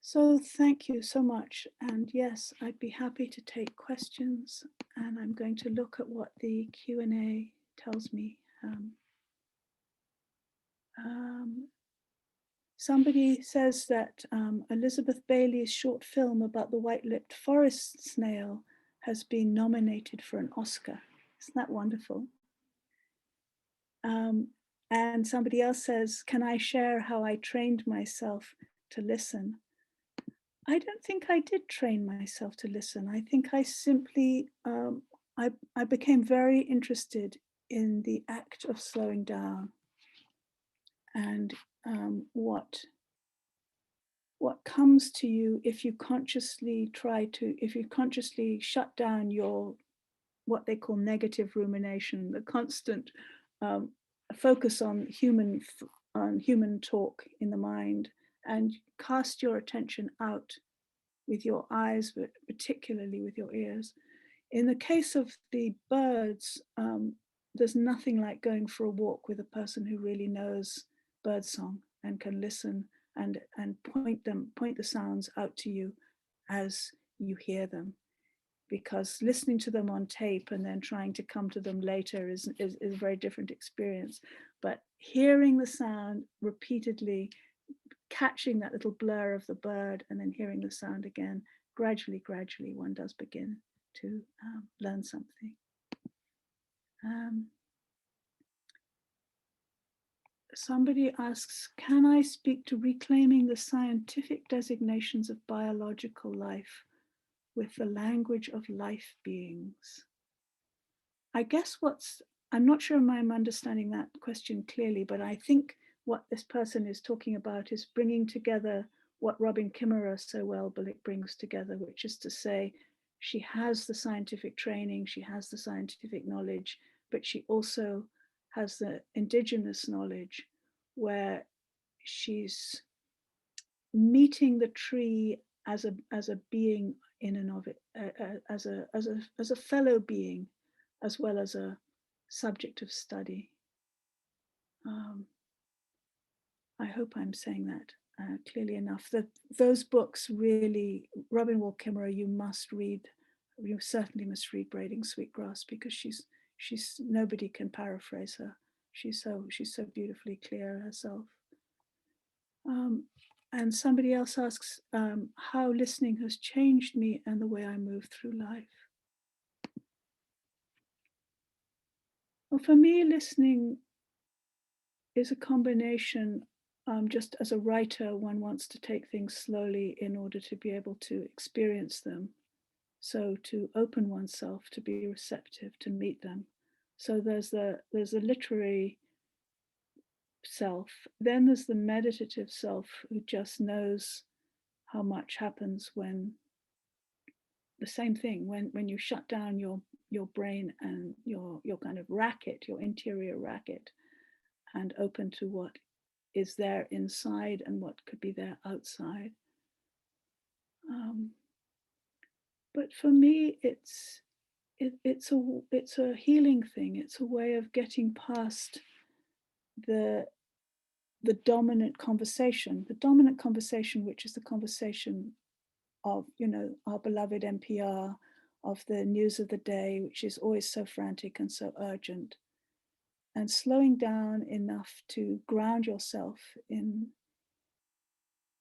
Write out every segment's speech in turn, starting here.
So thank you so much. And yes, I'd be happy to take questions. And I'm going to look at what the Q&A tells me. Somebody says that Elizabeth Bailey's short film about the white-lipped forest snail has been nominated for an Oscar. Isn't that wonderful? And somebody else says, can I share how I trained myself to listen? I don't think I did train myself to listen. I think I simply, I became very interested in the act of slowing down and what comes to you if you consciously shut down your, what they call negative rumination, the constant focus on human talk in the mind, and cast your attention out with your eyes, but particularly with your ears. In the case of the birds, there's nothing like going for a walk with a person who really knows birdsong and can listen and point the sounds out to you as you hear them. Because listening to them on tape and then trying to come to them later is a very different experience. But hearing the sound repeatedly, catching that little blur of the bird and then hearing the sound again, gradually, one does begin to learn something. Somebody asks, can I speak to reclaiming the scientific designations of biological life with the language of life beings? I guess I'm not sure I'm understanding that question clearly, but I think what this person is talking about is bringing together what Robin Kimmerer so well brings together, which is to say, she has the scientific training, she has the scientific knowledge, but she also has the indigenous knowledge where she's meeting the tree as a being in and of it, as a fellow being, as well as a subject of study. I hope I'm saying that clearly enough. Those books really, Robin Wall Kimmerer, you must read. You certainly must read Braiding Sweetgrass, because she's nobody can paraphrase her. She's so beautifully clear herself. And somebody else asks how listening has changed me and the way I move through life. Well, for me, listening is a combination. Just as a writer, one wants to take things slowly in order to be able to experience them. So to open oneself, to be receptive, to meet them. So there's a literary self. Then there's the meditative self who just knows how much happens when the same thing, when you shut down your brain and your kind of racket, your interior racket, and open to what is there inside and what could be there outside. But for me, it's a healing thing. It's a way of getting past the dominant conversation, which is the conversation of, our beloved NPR, of the news of the day, which is always so frantic and so urgent, and slowing down enough to ground yourself in,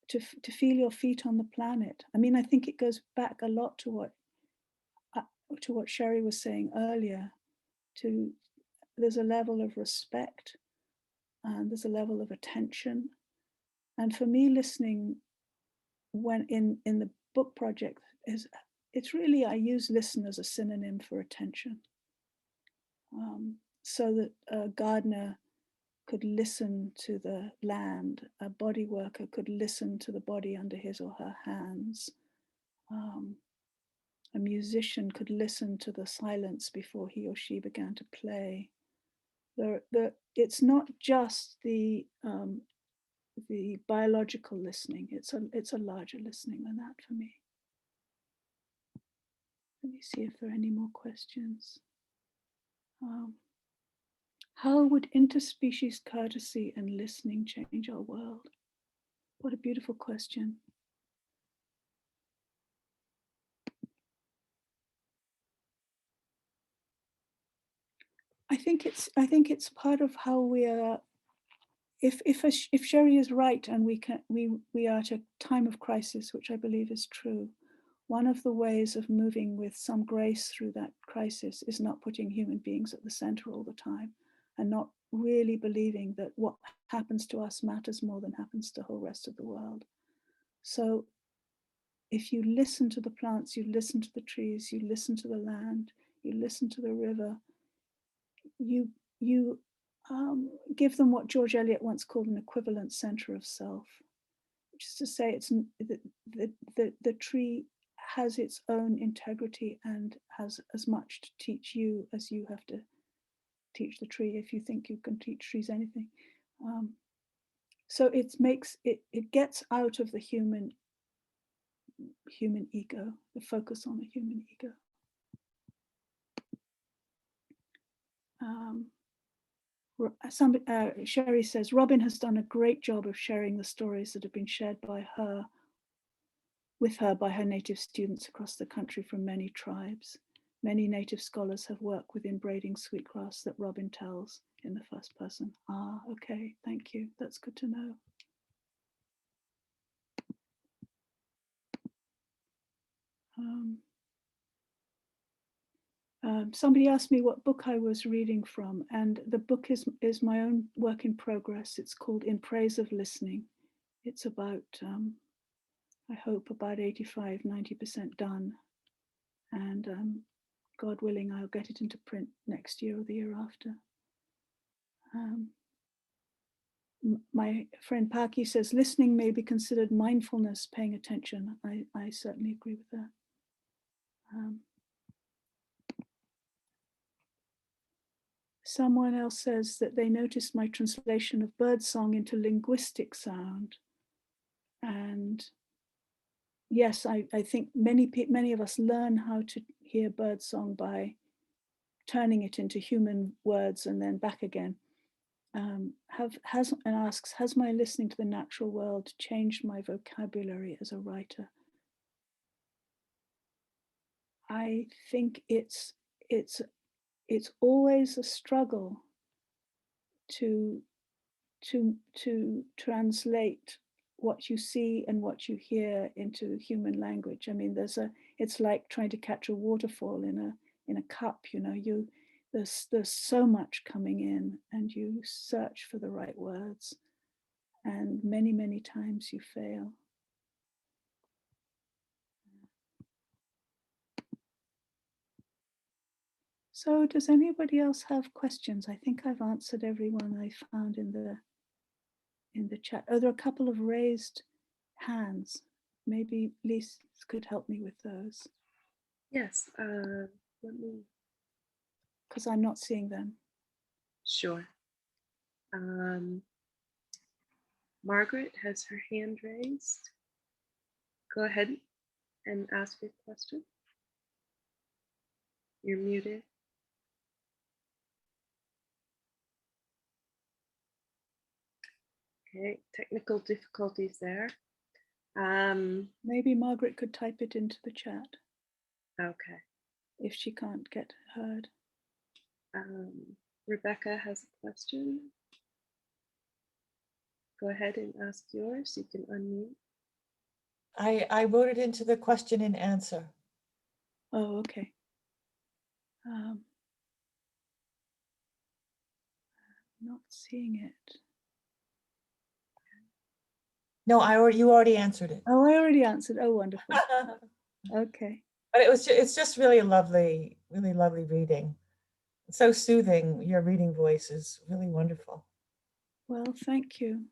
to feel your feet on the planet. I mean, I think it goes back a lot to what Sherry was saying earlier. There's a level of respect and there's a level of attention. And for me, listening when in the book project it's really, I use listen as a synonym for attention. So that a gardener could listen to the land, a body worker could listen to the body under his or her hands. A musician could listen to the silence before he or she began to play. It's not just the biological listening. It's a larger listening than that for me. Let me see if there are any more questions. How would interspecies courtesy and listening change our world? What a beautiful question. think it's part of how we are. If Sherry is right, and we are at a time of crisis, which I believe is true, one of the ways of moving with some grace through that crisis is not putting human beings at the center all the time, and not really believing that what happens to us matters more than happens to the whole rest of the world. So if you listen to the plants, you listen to the trees, you listen to the land, you listen to the river, you give them what George Eliot once called an equivalent center of self, which is to say, it's the tree has its own integrity and has as much to teach you as you have to teach the tree, if you think you can teach trees anything. So it gets out of the human ego, the focus on the human ego. Sherry says, Robin has done a great job of sharing the stories that have been shared with her by her native students across the country from many tribes. Many native scholars have worked within braiding sweetgrass that Robin tells in the first person. Ah, okay, thank you. That's good to know. Somebody asked me what book I was reading from, and the book is my own work in progress. It's called In Praise of Listening. It's about, I hope, about 85, 90% done. And God willing, I'll get it into print next year or the year after. My friend Paki says, listening may be considered mindfulness, paying attention. I certainly agree with that. Someone else says that they noticed my translation of birdsong into linguistic sound. And yes, I think many of us learn how to hear birdsong by turning it into human words and then back again. And asks, has my listening to the natural world changed my vocabulary as a writer? I think it's always a struggle to translate what you see and what you hear into human language. I mean, it's like trying to catch a waterfall in a cup. You know, there's so much coming in, and you search for the right words, and many times you fail. So does anybody else have questions? I think I've answered everyone I found in the chat. Oh, there are a couple of raised hands. Maybe Lise could help me with those. Yes, let me. Because I'm not seeing them. Sure. Margaret has her hand raised. Go ahead and ask your question. You're muted. Okay, technical difficulties there. Maybe Margaret could type it into the chat. Okay. If she can't get heard. Rebecca has a question. Go ahead and ask yours. You can unmute. I wrote it into the question and answer. Oh, okay. Not seeing it. No, you already answered it. Oh, I already answered. Oh, wonderful. Okay. But it's just really lovely reading. It's so soothing. Your reading voice is really wonderful. Well, thank you.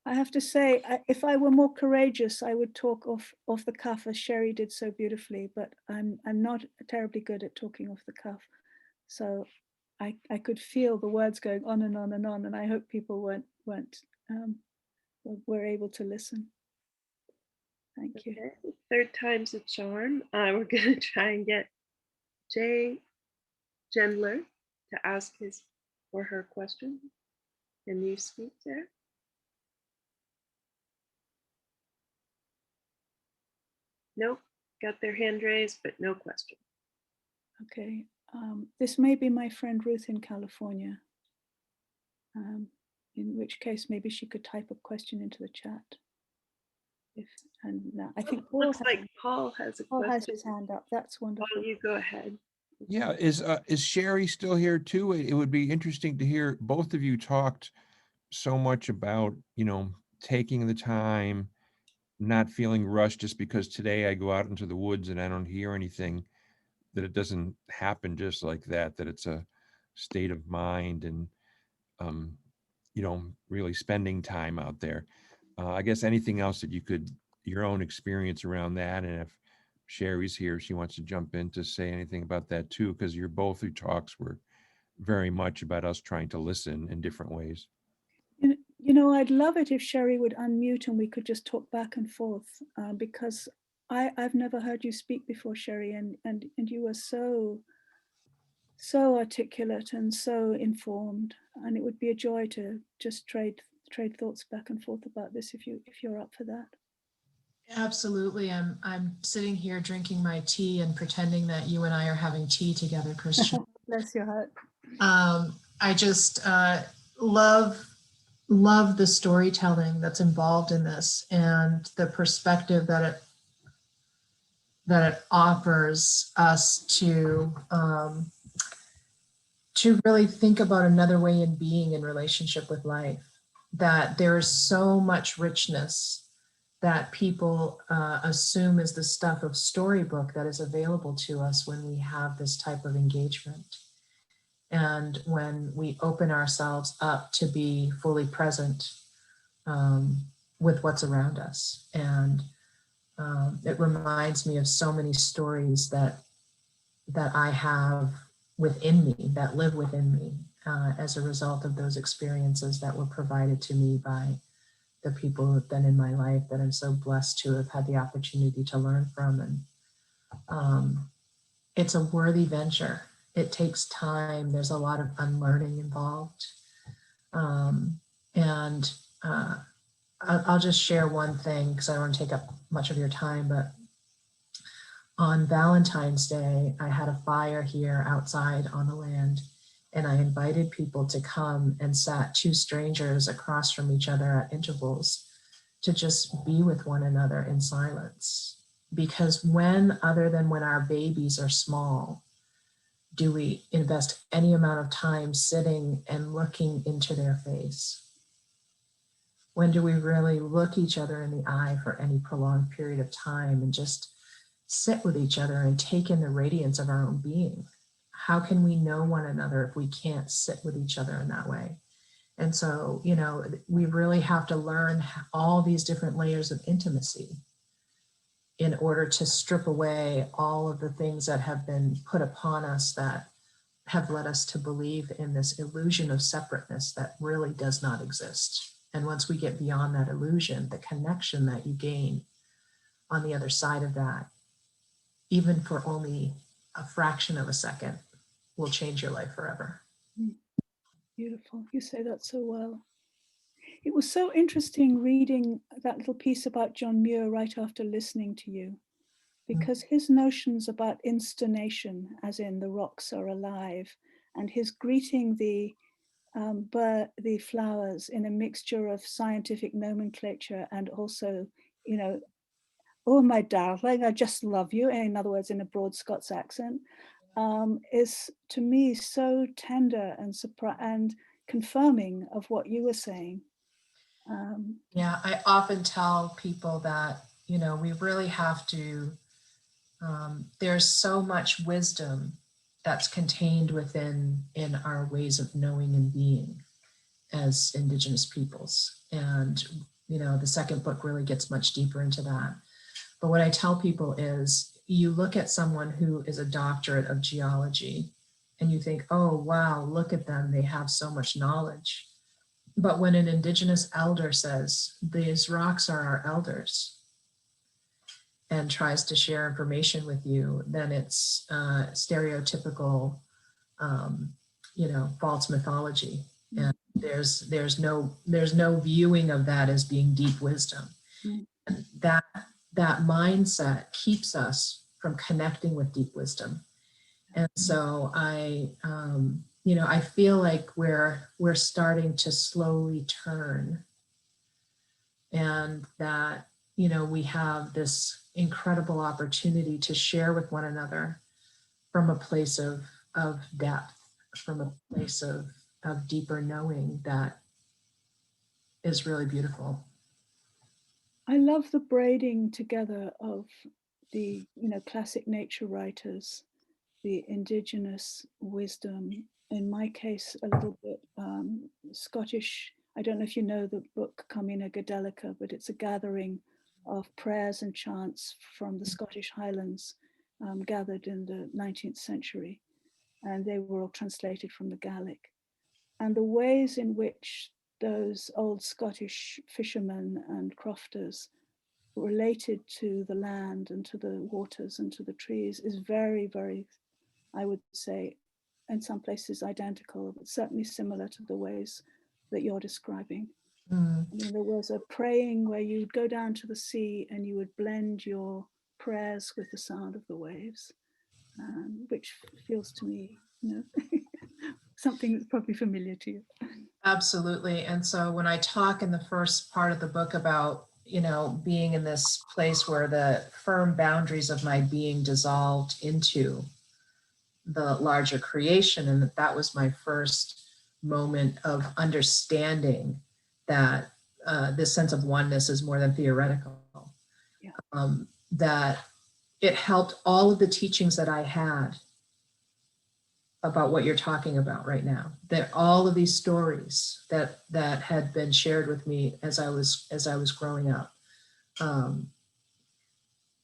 I have to say, if I were more courageous, I would talk off the cuff, as Sherry did so beautifully. But I'm not terribly good at talking off the cuff, so I could feel the words going on and on and on, and I hope people were able to listen. Thank you. Okay. Third time's a charm. We're going to try and get Jay Gendler to ask his or her question. Can you speak there? Nope, got their hand raised, but no question. Okay, This may be my friend Ruth in California, in which case maybe she could type a question into the chat. I think Paul Looks like Paul has a Paul has question. his hand up. That's wonderful. Paul, you go ahead. Yeah, is Sherry still here too? It would be interesting to hear. Both of you talked so much about, taking the time, not feeling rushed just because today I go out into the woods and I don't hear anything, that it doesn't happen just like that, that it's a state of mind and, really spending time out there. I guess anything else that your own experience around that, and if Sherry's here, she wants to jump in to say anything about that too, because both your talks were very much about us trying to listen in different ways. I'd love it if Sherry would unmute and we could just talk back and forth, because I've never heard you speak before, Sherry, and you were so articulate and so informed, and it would be a joy to just trade thoughts back and forth about this if you're up for that. Absolutely. I'm sitting here drinking my tea and pretending that you and I are having tea together, Christian. Bless your heart. I just love the storytelling that's involved in this and the perspective that it offers us to really think about another way in being in relationship with life. That there is so much richness that people assume is the stuff of storybook that is available to us when we have this type of engagement. And when we open ourselves up to be fully present with what's around us. And it reminds me of so many stories that I have within me, that live within me as a result of those experiences that were provided to me by the people who have been in my life that I'm so blessed to have had the opportunity to learn from. And it's a worthy venture. It takes time. There's a lot of unlearning involved. I'll just share one thing because I don't want to take up much of your time, but on Valentine's Day, I had a fire here outside on the land, and I invited people to come and sat two strangers across from each other at intervals to just be with one another in silence. Because when, other than when our babies are small, do we invest any amount of time sitting and looking into their face? When do we really look each other in the eye for any prolonged period of time and just sit with each other and take in the radiance of our own being? How can we know one another if we can't sit with each other in that way? And so, we really have to learn all these different layers of intimacy in order to strip away all of the things that have been put upon us that have led us to believe in this illusion of separateness that really does not exist. And once we get beyond that illusion, the connection that you gain on the other side of that, even for only a fraction of a second, will change your life forever. Beautiful. You say that so well. It was so interesting reading that little piece about John Muir right after listening to you, because his notions about instonation, as in the rocks are alive, and his greeting the flowers in a mixture of scientific nomenclature and also, oh, my darling, I just love you, in other words, in a broad Scots accent, is to me so tender and confirming of what you were saying. Yeah, I often tell people that, we really have to, there's so much wisdom that's contained in our ways of knowing and being as Indigenous peoples. And, the second book really gets much deeper into that. But what I tell people is, you look at someone who is a doctorate of geology and you think, oh, wow, look at them, they have so much knowledge. But when an Indigenous elder says, these rocks are our elders, and tries to share information with you, then it's stereotypical, false mythology. And there's no viewing of that as being deep wisdom. And that mindset keeps us from connecting with deep wisdom. And so I feel like we're starting to slowly turn, and that, we have this incredible opportunity to share with one another from a place of depth, from a place of deeper knowing that is really beautiful. I love the braiding together of the classic nature writers, the indigenous wisdom, in my case a little bit Scottish. I don't know if you know the book Carmina Gadelica, but it's a gathering of prayers and chants from the Scottish Highlands, gathered in the 19th century, and they were all translated from the Gaelic. And the ways in which those old Scottish fishermen and crofters related to the land and to the waters and to the trees is very, very, I would say, in some places identical, but certainly similar to the ways that you're describing. Mm. I mean, there was a praying where you'd go down to the sea and you would blend your prayers with the sound of the waves, which feels to me, something that's probably familiar to you. Absolutely. And so when I talk in the first part of the book about, being in this place where the firm boundaries of my being dissolved into the larger creation, and that was my first moment of understanding that this sense of oneness is more than theoretical. Yeah. That it helped all of the teachings that I had about what you're talking about right now, that all of these stories that had been shared with me as I was growing up,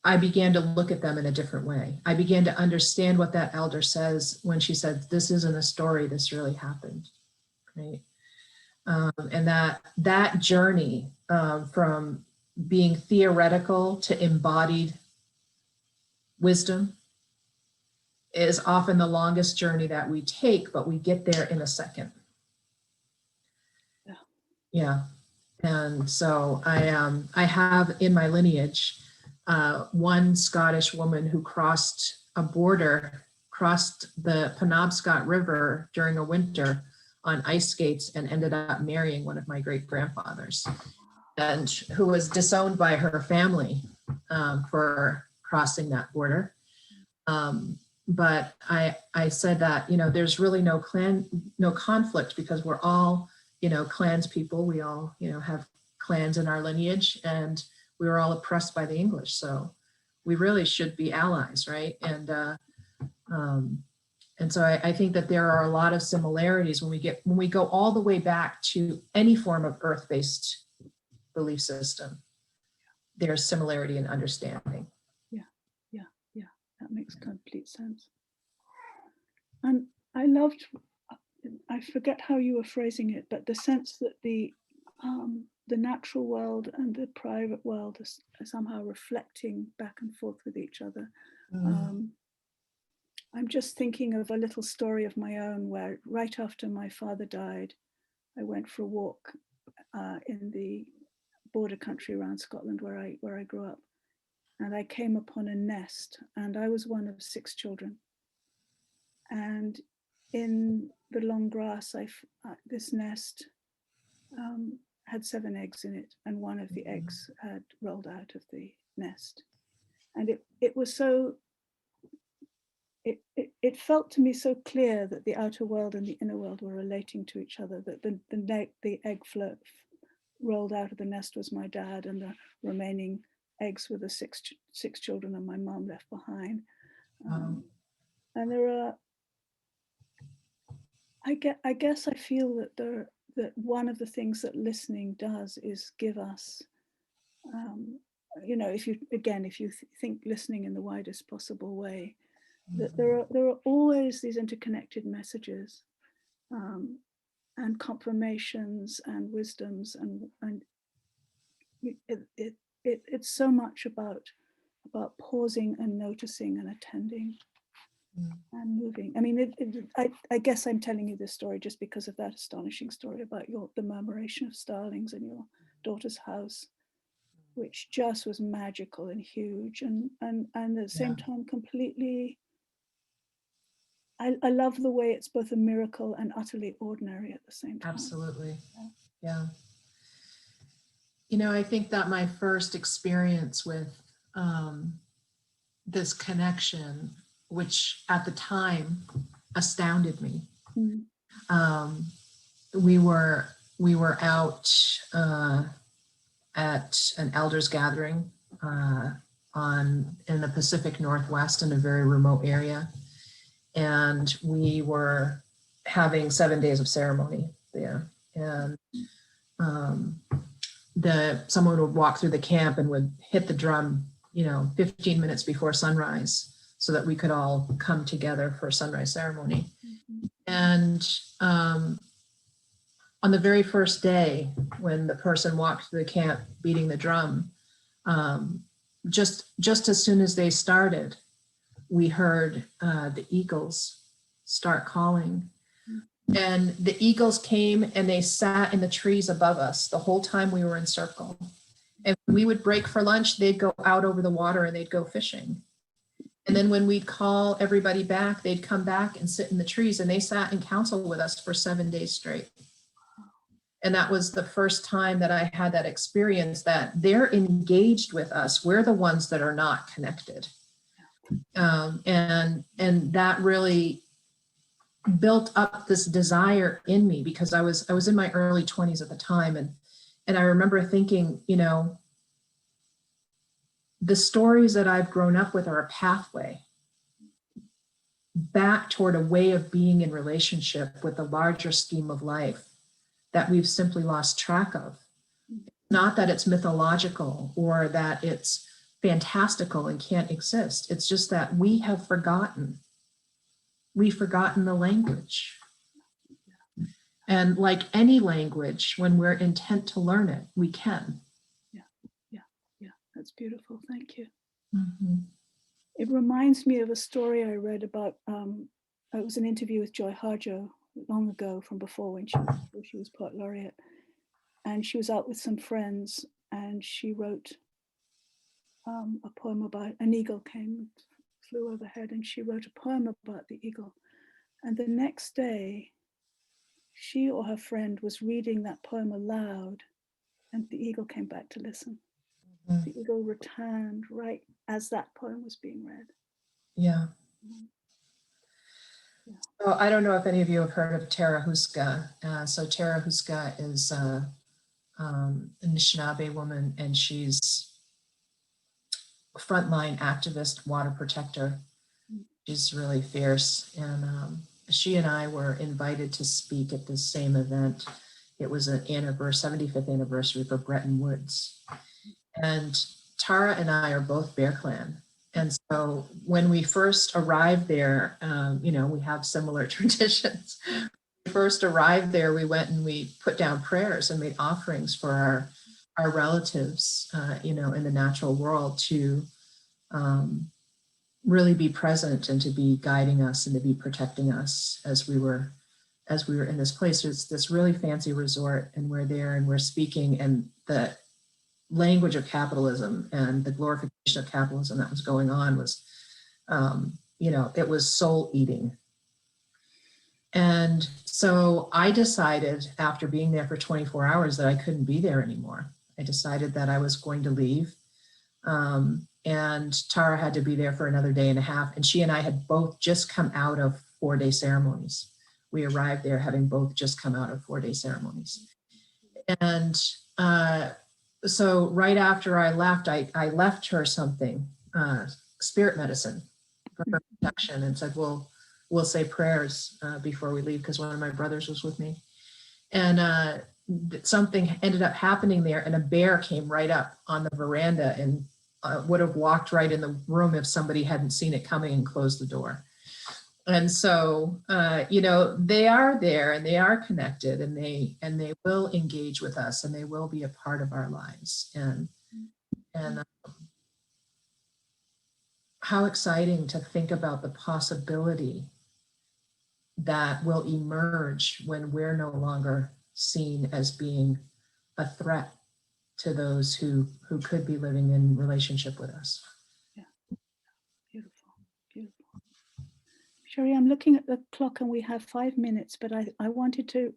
I began to look at them in a different way. I began to understand what that elder says when she said, "This isn't a story, this really happened," right? And that journey from being theoretical to embodied wisdom is often the longest journey that we take, but we get there in a second. Yeah. And so I have in my lineage one Scottish woman who crossed the Penobscot River during a winter on ice skates and ended up marrying one of my great grandfathers, and who was disowned by her family for crossing that border. But I said that, there's really no conflict, because we're all, clans people. We all, have clans in our lineage, and we were all oppressed by the English. So we really should be allies, right? And so I think that there are a lot of similarities when we go all the way back to any form of earth-based belief system. There's similarity in understanding. That makes complete sense. And I loved, I forget how you were phrasing it, but the sense that the natural world and the private world are somehow reflecting back and forth with each other. I'm just thinking of a little story of my own where right after my father died, I went for a walk in the border country around Scotland where I grew up. And I came upon a nest, and I was one of 6 children. And in the long grass, this nest had 7 eggs in it, and one of the eggs had rolled out of the nest. And it was so, it felt to me so clear that the outer world and the inner world were relating to each other, that the egg rolled out of the nest was my dad, and the remaining eggs were the six children and my mom left behind. And there are, I guess I feel that one of the things that listening does is give us, if you think listening in the widest possible way, that there are always these interconnected messages and confirmations and wisdoms, and it's so much about pausing and noticing and attending and moving. I mean, I guess I'm telling you this story just because of that astonishing story about the murmuration of starlings in your daughter's house, which just was magical and huge, and at the same time completely I love the way it's both a miracle and utterly ordinary at the same time. Absolutely. Yeah. You know, I think that my first experience with this connection, which at the time astounded me. Mm. We were out at an elders gathering in the Pacific Northwest in a very remote area. And we were having 7 days of ceremony there. And someone would walk through the camp and would hit the drum, 15 minutes before sunrise so that we could all come together for sunrise ceremony. Mm-hmm. And on the very first day, when the person walked through the camp beating the drum, just as soon as they started, we heard the eagles start calling. And the eagles came and they sat in the trees above us the whole time we were in circle. And when we would break for lunch, they'd go out over the water and they'd go fishing. And then when we'd call everybody back, they'd come back and sit in the trees, and they sat in council with us for 7 days straight. And that was the first time that I had that experience that they're engaged with us. We're the ones that are not connected. And that really built up this desire in me, because I was in my early 20s at the time. And I remember thinking, the stories that I've grown up with are a pathway back toward a way of being in relationship with the larger scheme of life that we've simply lost track of. Not that it's mythological or that it's fantastical and can't exist. It's just that we have forgotten. We've forgotten the language. And like any language, when we're intent to learn it, we can. Yeah, that's beautiful. Thank you. Mm-hmm. It reminds me of a story I read about, it was an interview with Joy Harjo long ago, from before when she was poet laureate. And she was out with some friends and she wrote a poem about an eagle flew overhead, and she wrote a poem about the eagle. And the next day, she or her friend was reading that poem aloud, and the eagle came back to listen. Mm-hmm. The eagle returned right as that poem was being read. Yeah. Well, I don't know if any of you have heard of Terra Houska. So Terra Houska is a Anishinaabe woman, and she's a frontline activist, water protector. She's really fierce. And she and I were invited to speak at this same event. It was an 75th anniversary for Bretton Woods. And Tara and I are both Bear Clan. And so when we first arrived there, we have similar traditions. When we first arrived there, we went and we put down prayers and made offerings for our relatives, in the natural world, to really be present and to be guiding us and to be protecting us as we were in this place. It's this really fancy resort, and we're there and we're speaking, and the language of capitalism and the glorification of capitalism that was going on was, it was soul eating. And so I decided, after being there for 24 hours, that I couldn't be there anymore. I decided that I was going to leave. And Tara had to be there for another day and a half. And she and I had both just come out of 4-day ceremonies. We arrived there having both just come out of 4-day ceremonies. And so right after I left, I left her something, spirit medicine for her protection, and said, we'll say prayers before we leave, because one of my brothers was with me. And something ended up happening there, and a bear came right up on the veranda and would have walked right in the room if somebody hadn't seen it coming and closed the door. And so, they are there and they are connected, and they will engage with us, and they will be a part of our lives. And how exciting to think about the possibility that will emerge when we're no longer seen as being a threat to those who could be living in relationship with us. Yeah, beautiful, beautiful. Sherry, I'm looking at the clock and we have 5 minutes, but I wanted to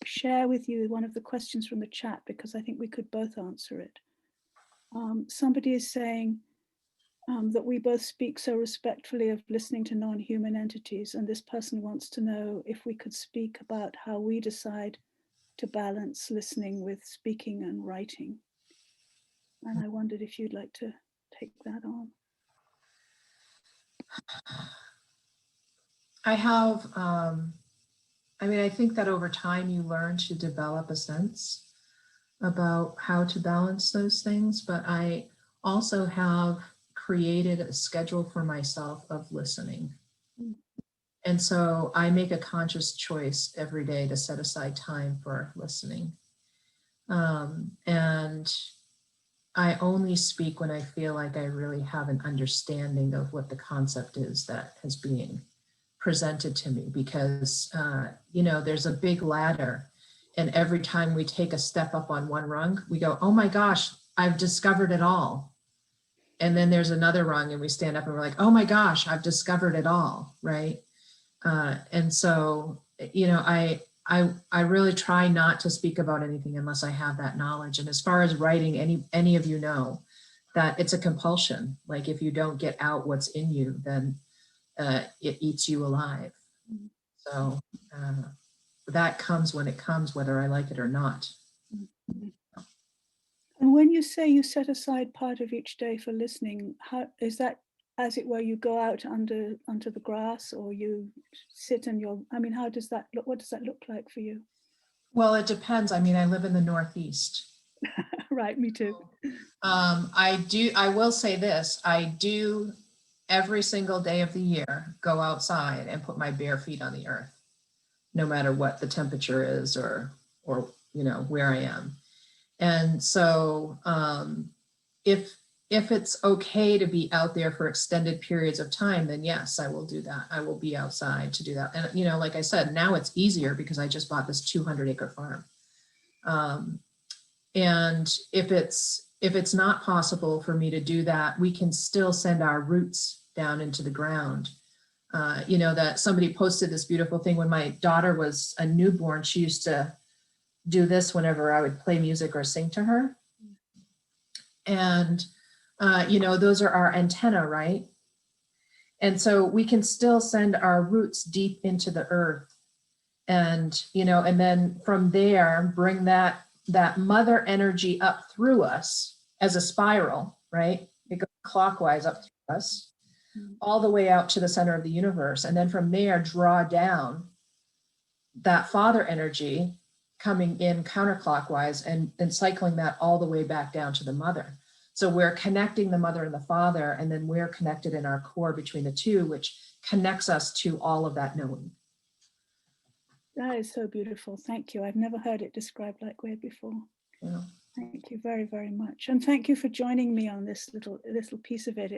share with you one of the questions from the chat because I think we could both answer it. Somebody is saying that we both speak so respectfully of listening to non-human entities, and this person wants to know if we could speak about how we decide to balance listening with speaking and writing. And I wondered if you'd like to take that on. I have, I mean, I think that over time you learn to develop a sense about how to balance those things, but I also have created a schedule for myself of listening. And so I make a conscious choice every day to set aside time for listening. And I only speak when I feel like I really have an understanding of what the concept is that is being presented to me, because, you know, there's a big ladder, and every time we take a step up on one rung, we go, oh my gosh, I've discovered it all. And then there's another rung and we stand up and we're like, oh my gosh, I've discovered it all, right? And so, you know, I really try not to speak about anything unless I have that knowledge. And as far as writing, any of you know that it's a compulsion. Like if you don't get out what's in you, then it eats you alive. So that comes when it comes, whether I like it or not. And when you say you set aside part of each day for listening, how is that, as it were, you go out onto the grass, or you sit in your, I mean, how does that look? What does that look like for you? Well, it depends. I mean, I live in the Northeast. Right, me too. I will say this, I do every single day of the year go outside and put my bare feet on the earth, no matter what the temperature is or you know, where I am. And so if it's okay to be out there for extended periods of time, then yes, I will do that. I will be outside to do that. And, you know, like I said, now it's easier because I just bought this 200-acre farm. And if it's not possible for me to do that, we can still send our roots down into the ground. You know, that somebody posted this beautiful thing when my daughter was a newborn. She used to do this whenever I would play music or sing to her. And, you know, those are our antenna, right? And so we can still send our roots deep into the earth. And, you know, and then from there, bring that mother energy up through us as a spiral, right? It goes clockwise up through us, all the way out to the center of the universe. And then from there, draw down that father energy coming in counterclockwise and cycling that all the way back down to the mother. So we're connecting the mother and the father, and then we're connected in our core between the two, which connects us to all of that knowing. That is so beautiful. Thank you. I've never heard it described like way before. Yeah. Thank you very, very much. And thank you for joining me on this little piece of it.